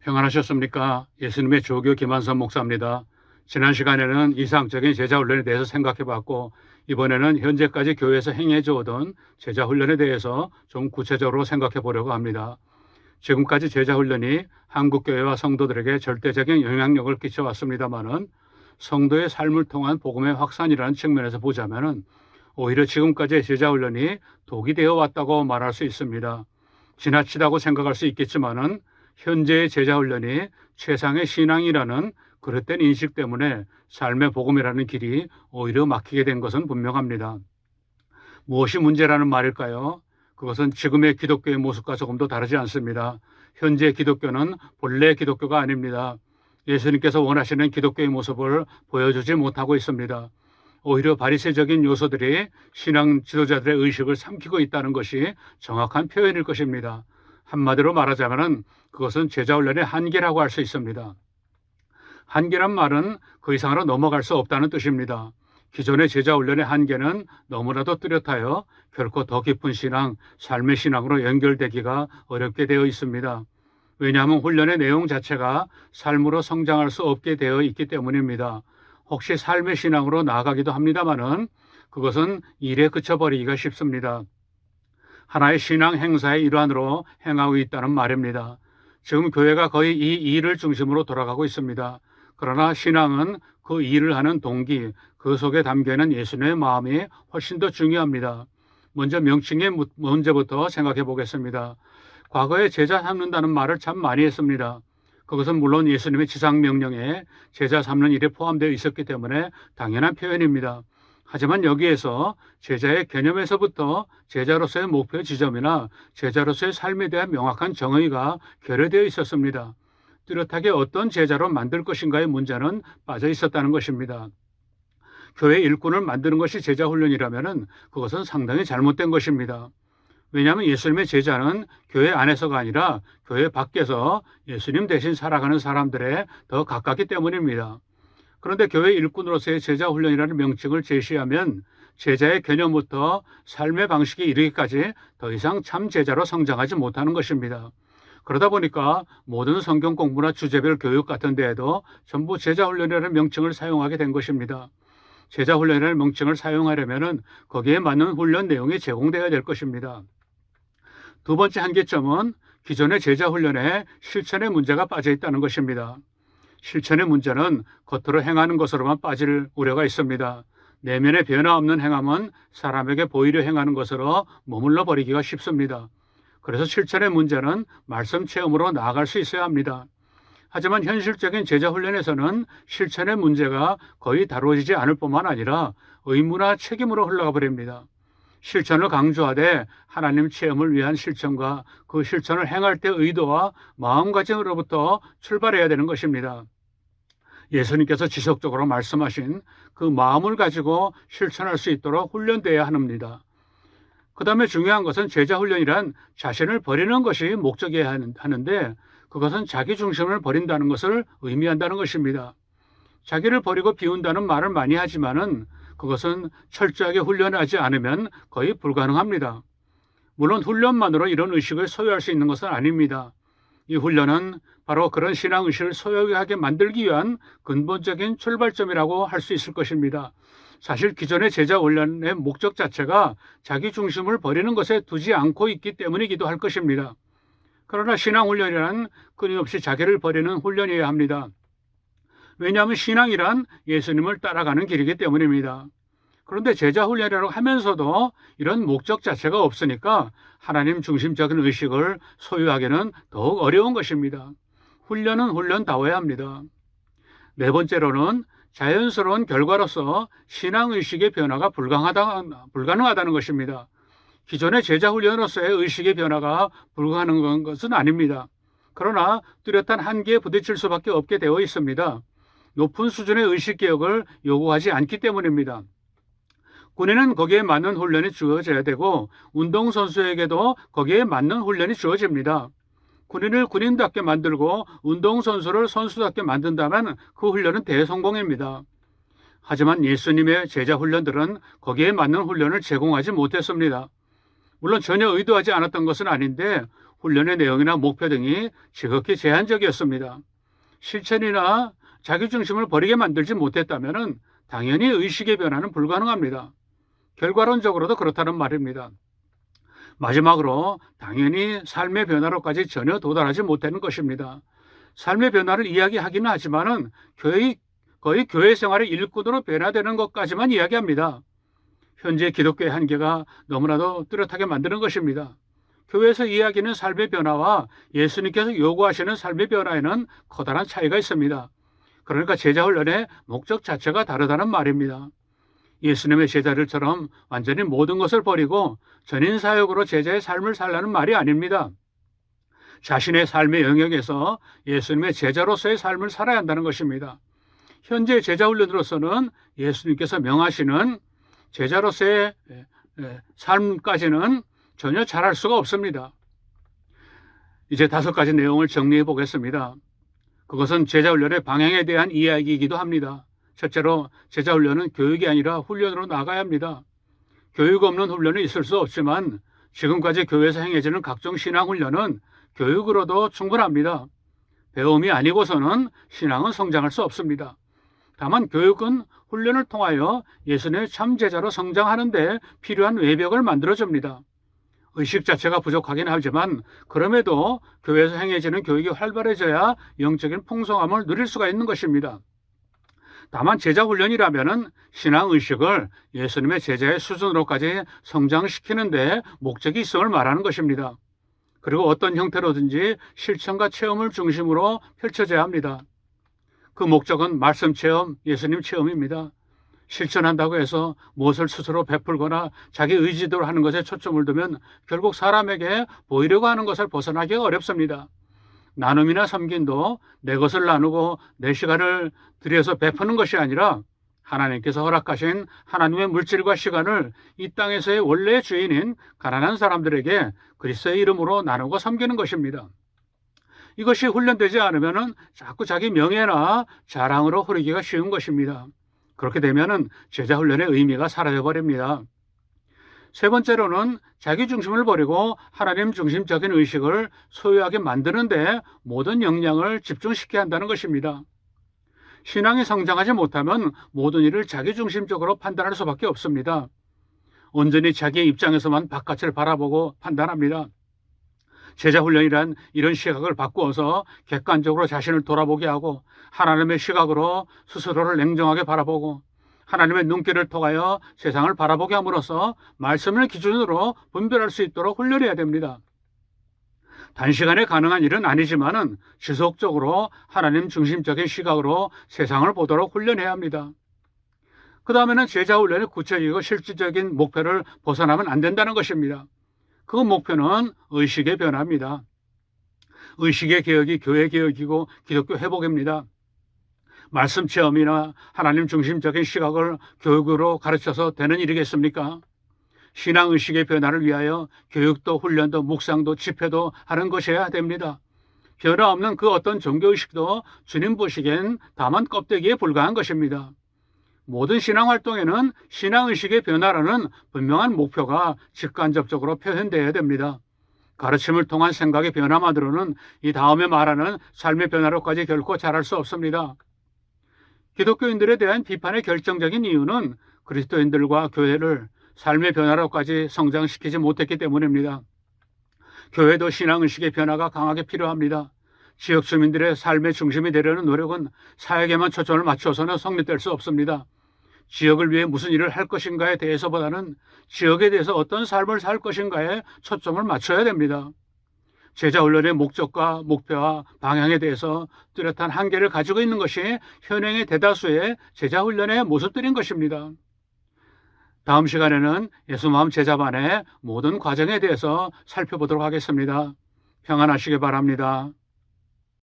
평안하셨습니까? 예수님의 조교 김한선 목사입니다. 지난 시간에는 이상적인 제자 훈련에 대해서 생각해 봤고, 이번에는 현재까지 교회에서 행해져 오던 제자 훈련에 대해서 좀 구체적으로 생각해 보려고 합니다. 지금까지 제자 훈련이 한국교회와 성도들에게 절대적인 영향력을 끼쳐왔습니다마는 성도의 삶을 통한 복음의 확산이라는 측면에서 보자면 오히려 지금까지의 제자 훈련이 독이 되어 왔다고 말할 수 있습니다. 지나치다고 생각할 수 있겠지만은 현재의 제자 훈련이 최상의 신앙이라는 그릇된 인식 때문에 삶의 복음이라는 길이 오히려 막히게 된 것은 분명합니다. 무엇이 문제라는 말일까요? 그것은 지금의 기독교의 모습과 조금도 다르지 않습니다. 현재 기독교는 본래 기독교가 아닙니다. 예수님께서 원하시는 기독교의 모습을 보여주지 못하고 있습니다. 오히려 바리새적인 요소들이 신앙 지도자들의 의식을 삼키고 있다는 것이 정확한 표현일 것입니다. 한마디로 말하자면 그것은 제자 훈련의 한계라고 할 수 있습니다. 한계란 말은 그 이상으로 넘어갈 수 없다는 뜻입니다. 기존의 제자 훈련의 한계는 너무나도 뚜렷하여 결코 더 깊은 신앙, 삶의 신앙으로 연결되기가 어렵게 되어 있습니다. 왜냐하면 훈련의 내용 자체가 삶으로 성장할 수 없게 되어 있기 때문입니다. 혹시 삶의 신앙으로 나아가기도 합니다마는 그것은 일에 그쳐버리기가 쉽습니다. 하나의 신앙 행사의 일환으로 행하고 있다는 말입니다. 지금 교회가 거의 이 일을 중심으로 돌아가고 있습니다. 그러나 신앙은 그 일을 하는 동기, 그 속에 담겨있는 예수님의 마음이 훨씬 더 중요합니다. 먼저 명칭의 문제부터 생각해 보겠습니다. 과거에 제자 삼는다는 말을 참 많이 했습니다. 그것은 물론 예수님의 지상명령에 제자 삼는 일에 포함되어 있었기 때문에 당연한 표현입니다. 하지만 여기에서 제자의 개념에서부터 제자로서의 목표 지점이나 제자로서의 삶에 대한 명확한 정의가 결여되어 있었습니다. 뚜렷하게 어떤 제자로 만들 것인가의 문제는 빠져 있었다는 것입니다. 교회 일꾼을 만드는 것이 제자 훈련이라면 그것은 상당히 잘못된 것입니다. 왜냐하면 예수님의 제자는 교회 안에서가 아니라 교회 밖에서 예수님 대신 살아가는 사람들에 더 가깝기 때문입니다. 그런데 교회 일꾼으로서의 제자 훈련이라는 명칭을 제시하면 제자의 개념부터 삶의 방식에 이르기까지 더 이상 참 제자로 성장하지 못하는 것입니다. 그러다 보니까 모든 성경 공부나 주제별 교육 같은 데에도 전부 제자 훈련이라는 명칭을 사용하게 된 것입니다. 제자 훈련이라는 명칭을 사용하려면 거기에 맞는 훈련 내용이 제공되어야 될 것입니다. 두 번째 한계점은 기존의 제자 훈련에 실천의 문제가 빠져 있다는 것입니다. 실천의 문제는 겉으로 행하는 것으로만 빠질 우려가 있습니다. 내면의 변화 없는 행함은 사람에게 보이려 행하는 것으로 머물러 버리기가 쉽습니다. 그래서 실천의 문제는 말씀 체험으로 나아갈 수 있어야 합니다. 하지만 현실적인 제자 훈련에서는 실천의 문제가 거의 다루어지지 않을 뿐만 아니라 의무나 책임으로 흘러가 버립니다. 실천을 강조하되 하나님 체험을 위한 실천과 그 실천을 행할 때 의도와 마음가짐으로부터 출발해야 되는 것입니다. 예수님께서 지속적으로 말씀하신 그 마음을 가지고 실천할 수 있도록 훈련되어야 합니다. 그 다음에 중요한 것은 제자 훈련이란 자신을 버리는 것이 목적이어야 하는데 그것은 자기 중심을 버린다는 것을 의미한다는 것입니다. 자기를 버리고 비운다는 말을 많이 하지만은 그것은 철저하게 훈련하지 않으면 거의 불가능합니다. 물론 훈련만으로 이런 의식을 소유할 수 있는 것은 아닙니다. 이 훈련은 바로 그런 신앙의식을 소유하게 만들기 위한 근본적인 출발점이라고 할 수 있을 것입니다. 사실 기존의 제자 훈련의 목적 자체가 자기 중심을 버리는 것에 두지 않고 있기 때문이기도 할 것입니다. 그러나 신앙훈련이란 끊임없이 자기를 버리는 훈련이어야 합니다. 왜냐하면 신앙이란 예수님을 따라가는 길이기 때문입니다. 그런데 제자 훈련이라고 하면서도 이런 목적 자체가 없으니까 하나님 중심적인 의식을 소유하기는 더욱 어려운 것입니다. 훈련은 훈련다워야 합니다. 네 번째로는 자연스러운 결과로서 신앙의식의 변화가 불가능하다는 것입니다. 기존의 제자 훈련으로서의 의식의 변화가 불가능한 것은 아닙니다. 그러나 뚜렷한 한계에 부딪힐 수밖에 없게 되어 있습니다. 높은 수준의 의식개혁을 요구하지 않기 때문입니다. 군인은 거기에 맞는 훈련이 주어져야 되고 운동선수에게도 거기에 맞는 훈련이 주어집니다. 군인을 군인답게 만들고 운동선수를 선수답게 만든다면 그 훈련은 대성공입니다. 하지만 예수님의 제자 훈련들은 거기에 맞는 훈련을 제공하지 못했습니다. 물론 전혀 의도하지 않았던 것은 아닌데 훈련의 내용이나 목표 등이 지극히 제한적이었습니다. 실천이나 자기중심을 버리게 만들지 못했다면 당연히 의식의 변화는 불가능합니다. 결과론적으로도 그렇다는 말입니다. 마지막으로 당연히 삶의 변화로까지 전혀 도달하지 못하는 것입니다. 삶의 변화를 이야기하기는 하지만 거의 교회 생활의 일꾼으로 변화되는 것까지만 이야기합니다. 현재 기독교의 한계가 너무나도 뚜렷하게 만드는 것입니다. 교회에서 이야기하는 삶의 변화와 예수님께서 요구하시는 삶의 변화에는 커다란 차이가 있습니다. 그러니까 제자훈련의 목적 자체가 다르다는 말입니다. 예수님의 제자들처럼 완전히 모든 것을 버리고 전인사역으로 제자의 삶을 살라는 말이 아닙니다. 자신의 삶의 영역에서 예수님의 제자로서의 삶을 살아야 한다는 것입니다. 현재 제자훈련으로서는 예수님께서 명하시는 제자로서의 삶까지는 전혀 잘할 수가 없습니다. 이제 5가지 내용을 정리해 보겠습니다. 그것은 제자훈련의 방향에 대한 이야기이기도 합니다. 첫째로 제자훈련은 교육이 아니라 훈련으로 나가야 합니다. 교육 없는 훈련은 있을 수 없지만 지금까지 교회에서 행해지는 각종 신앙훈련은 교육으로도 충분합니다. 배움이 아니고서는 신앙은 성장할 수 없습니다. 다만 교육은 훈련을 통하여 예수님의 참 제자로 성장하는 데 필요한 외벽을 만들어줍니다. 의식 자체가 부족하긴 하지만 그럼에도 교회에서 행해지는 교육이 활발해져야 영적인 풍성함을 누릴 수가 있는 것입니다. 다만 제자훈련이라면 신앙의식을 예수님의 제자의 수준으로까지 성장시키는 데 목적이 있음을 말하는 것입니다. 그리고 어떤 형태로든지 실천과 체험을 중심으로 펼쳐져야 합니다. 그 목적은 말씀 체험, 예수님 체험입니다. 실천한다고 해서 무엇을 스스로 베풀거나 자기 의지대로 하는 것에 초점을 두면 결국 사람에게 보이려고 하는 것을 벗어나기가 어렵습니다. 나눔이나 섬김도 내 것을 나누고 내 시간을 들여서 베푸는 것이 아니라 하나님께서 허락하신 하나님의 물질과 시간을 이 땅에서의 원래의 주인인 가난한 사람들에게 그리스도의 이름으로 나누고 섬기는 것입니다. 이것이 훈련되지 않으면 자꾸 자기 명예나 자랑으로 흐르기가 쉬운 것입니다. 그렇게 되면 제자훈련의 의미가 사라져버립니다. 세 번째로는 자기중심을 버리고 하나님 중심적인 의식을 소유하게 만드는 데 모든 역량을 집중시켜야 한다는 것입니다. 신앙이 성장하지 못하면 모든 일을 자기중심적으로 판단할 수밖에 없습니다. 온전히 자기의 입장에서만 바깥을 바라보고 판단합니다. 제자훈련이란 이런 시각을 바꾸어서 객관적으로 자신을 돌아보게 하고 하나님의 시각으로 스스로를 냉정하게 바라보고 하나님의 눈길을 통하여 세상을 바라보게 함으로써 말씀을 기준으로 분별할 수 있도록 훈련해야 됩니다. 단시간에 가능한 일은 아니지만 지속적으로 하나님 중심적인 시각으로 세상을 보도록 훈련해야 합니다. 그 다음에는 제자훈련의 구체적이고 실질적인 목표를 벗어나면 안 된다는 것입니다. 그 목표는 의식의 변화입니다. 의식의 개혁이 교회 개혁이고 기독교 회복입니다. 말씀 체험이나 하나님 중심적인 시각을 교육으로 가르쳐서 되는 일이겠습니까? 신앙의식의 변화를 위하여 교육도 훈련도 묵상도 집회도 하는 것이어야 됩니다. 변화 없는 그 어떤 종교의식도 주님 보시기엔 다만 껍데기에 불과한 것입니다. 모든 신앙활동에는 신앙의식의 변화라는 분명한 목표가 직간접적으로 표현되어야 됩니다. 가르침을 통한 생각의 변화만으로는 이 다음에 말하는 삶의 변화로까지 결코 자랄 수 없습니다. 기독교인들에 대한 비판의 결정적인 이유는 그리스도인들과 교회를 삶의 변화로까지 성장시키지 못했기 때문입니다. 교회도 신앙의식의 변화가 강하게 필요합니다. 지역 주민들의 삶의 중심이 되려는 노력은 사역에만 초점을 맞춰서는 성립될 수 없습니다. 지역을 위해 무슨 일을 할 것인가에 대해서보다는 지역에 대해서 어떤 삶을 살 것인가에 초점을 맞춰야 됩니다. 제자훈련의 목적과 목표와 방향에 대해서 뚜렷한 한계를 가지고 있는 것이 현행의 대다수의 제자훈련의 모습들인 것입니다. 다음 시간에는 예수마음 제자반의 모든 과정에 대해서 살펴보도록 하겠습니다. 평안하시기 바랍니다.